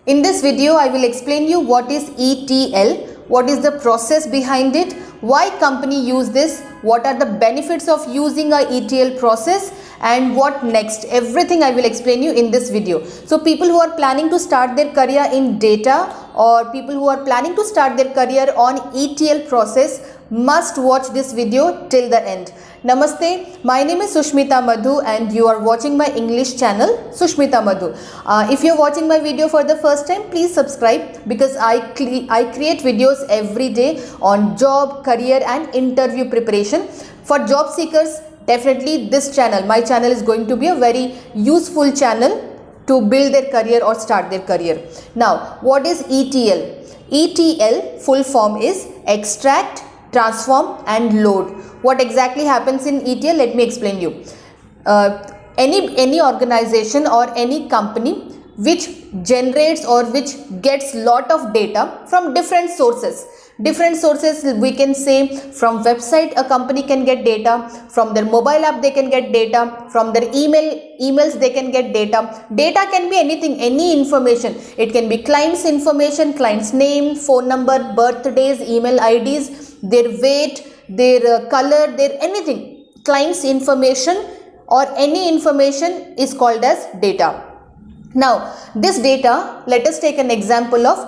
In this video, I will explain you what is ETL, what is the process behind it, why company use this, what are the benefits of using a ETL process, and what next. Everything I will explain you in this video. So people who are planning to start their career in data or people who are planning to start their career on ETL process must watch this video till the end. Namaste, my name is Sushmita Madhu and you are watching my English channel Sushmita Madhu. If you are watching my video for the first time, please subscribe because I create videos every day on job, career and interview preparation. For job seekers, definitely this channel, my channel is going to be a very useful channel to build their career or start their career. Now, what is ETL? ETL full form is extract, transform and load. What exactly happens in ETL? Let me explain you. Any organization or any company which generates or which gets lot of data from different sources. Different sources, we can say from website a company can get data, from their mobile app they can get data, from their emails they can get data. Data can be anything, any information. It can be client's information, client's name, phone number, birthdays, email IDs, their weight, their color, their anything. Client's information or any information is called as data. Now, this data, let us take an example of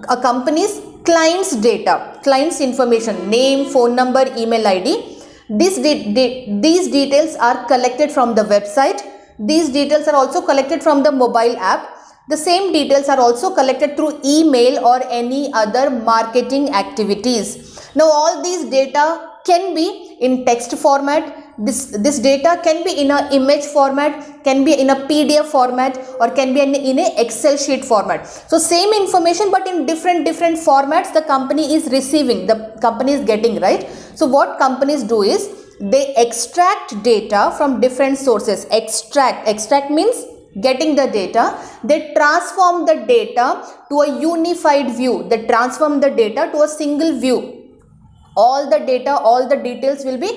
a company's client's data, client's information, name, phone number, email ID. These details are collected from the website. These details are also collected from the mobile app. The same details are also collected through email or any other marketing activities. Now, all these data can be in text format. This data can be in a image format, can be in a PDF format or can be in a Excel sheet format. So same information but in different formats the company is receiving, the company is getting, right? So what companies do is they extract data from different sources. Extract means getting the data. They transform the data to a unified view. They transform the data to a single view. All the data, all the details will be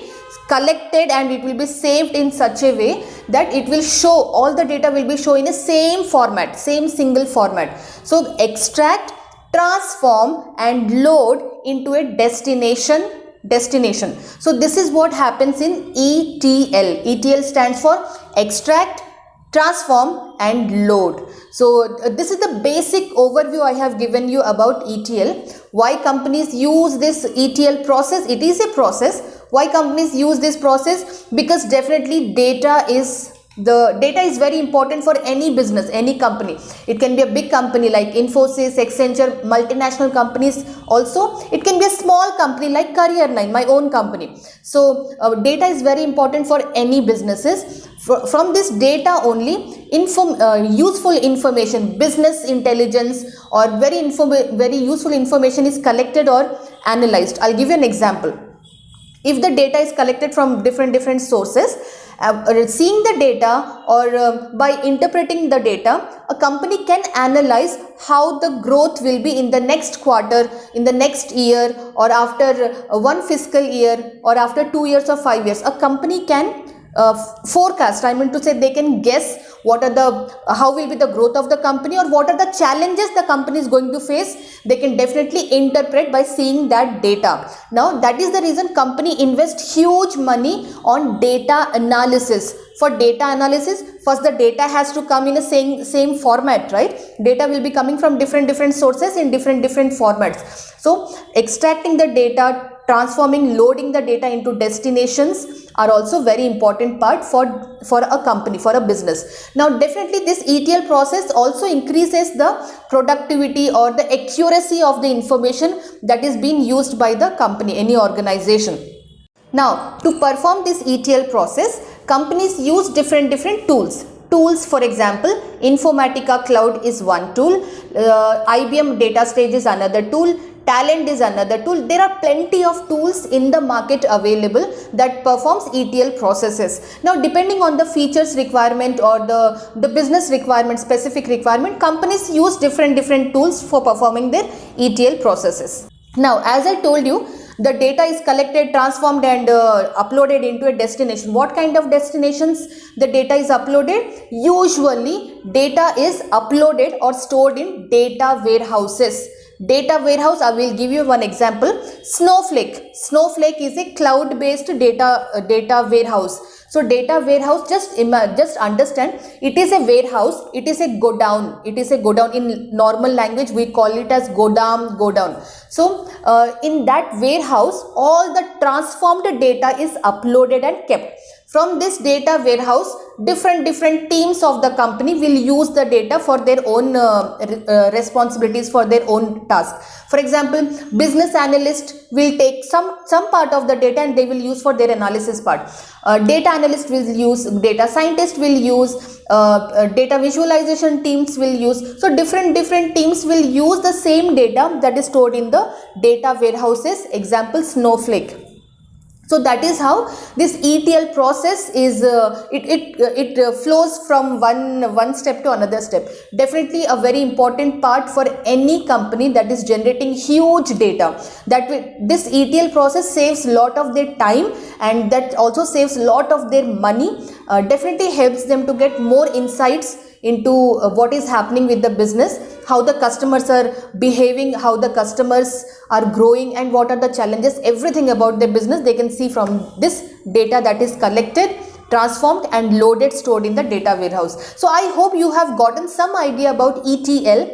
collected and it will be saved in such a way that it will show, all the data will be shown in a same format, same single format. So extract, transform and load into a destination. So this is what happens in ETL. ETL stands for extract, transform and load. So this is the basic overview I have given you about ETL. Why companies use this ETL process? It is a process. Why companies use this process? Because definitely data is very important for any business, any company. It can be a big company like Infosys, Accenture, multinational companies also. It can be a small company like Career9, my own company. So data is very important for any businesses. From this data only, useful information, business intelligence or very useful information is collected or analyzed. I'll give you an example. If the data is collected from different sources, seeing the data or by interpreting the data, a company can analyze how the growth will be in the next quarter, in the next year or after one fiscal year or after 2 years or 5 years. A company can forecast, I mean to say they can guess what are how will be the growth of the company or what are the challenges the company is going to face. They can definitely interpret by seeing that data. Now that is the reason company invest huge money on data analysis. For data analysis, first the data has to come in a same format, right? Data will be coming from different sources in different formats. So extracting the data, transforming, loading the data into destinations are also very important part for a company, for a business. Now definitely this ETL process also increases the productivity or the accuracy of the information that is being used by the company, any organization. Now to perform this ETL process, companies use different tools. For example, Informatica Cloud is one tool, IBM Data Stage is another tool, Talent is another tool. There are plenty of tools in the market available that performs ETL processes. Now, depending on the features requirement or the business requirement, specific requirement, companies use different tools for performing their ETL processes. Now, as I told you, The data is collected, transformed and uploaded into a destination. What kind of destinations the data is uploaded? Usually data is uploaded or stored in data warehouses. Data warehouse, I will give you one example. Snowflake. Snowflake is a cloud-based data warehouse. So data warehouse, just understand, it is a warehouse, it is a godown. It is a godown. In normal language we call it as godown. So in that warehouse all the transformed data is uploaded and kept. From this data warehouse, different teams of the company will use the data for their own responsibilities, for their own task. For example, business analyst will take some part of the data and they will use for their analysis part. Data analyst will use, data scientist will use, data visualization teams will use. So different teams will use the same data that is stored in the data warehouses. Example, Snowflake. So that is how this ETL process is, it flows from one step to another step. Definitely a very important part for any company that is generating huge data. This ETL process saves a lot of their time and that also saves a lot of their money. Definitely helps them to get more insights into what is happening with the business, how the customers are behaving, how the customers are growing and what are the challenges. Everything about the business they can see from this data that is collected, transformed and loaded, stored in the data warehouse. So I hope you have gotten some idea about ETL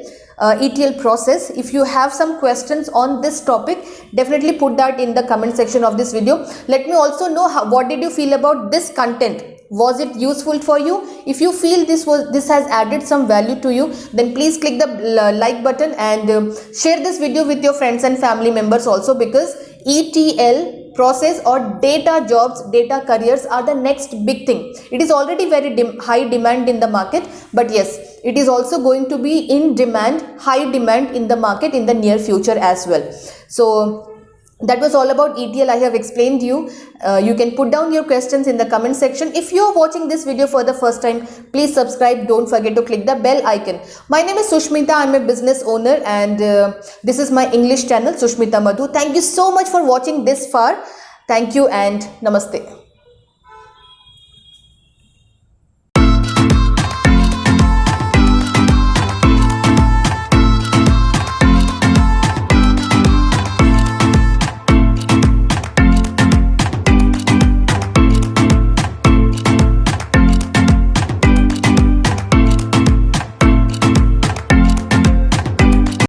process. If you have some questions on this topic, definitely put that in the comment section of this video. Let me also know what did you feel about this content. Was it useful for you? If you feel this has added some value to you, then please click the like button and share this video with your friends and family members also, because ETL process or data jobs, data careers are the next big thing. It is already very high demand in the market, but yes, it is also going to be in demand, high demand in the market in the near future as well. So that was all about ETL. I have explained you. You can put down your questions in the comment section. If you are watching this video for the first time, please subscribe. Don't forget to click the bell icon. My name is Sushmita. I am a business owner and this is my English channel, Sushmita Madhu. Thank you so much for watching this far. Thank you and namaste.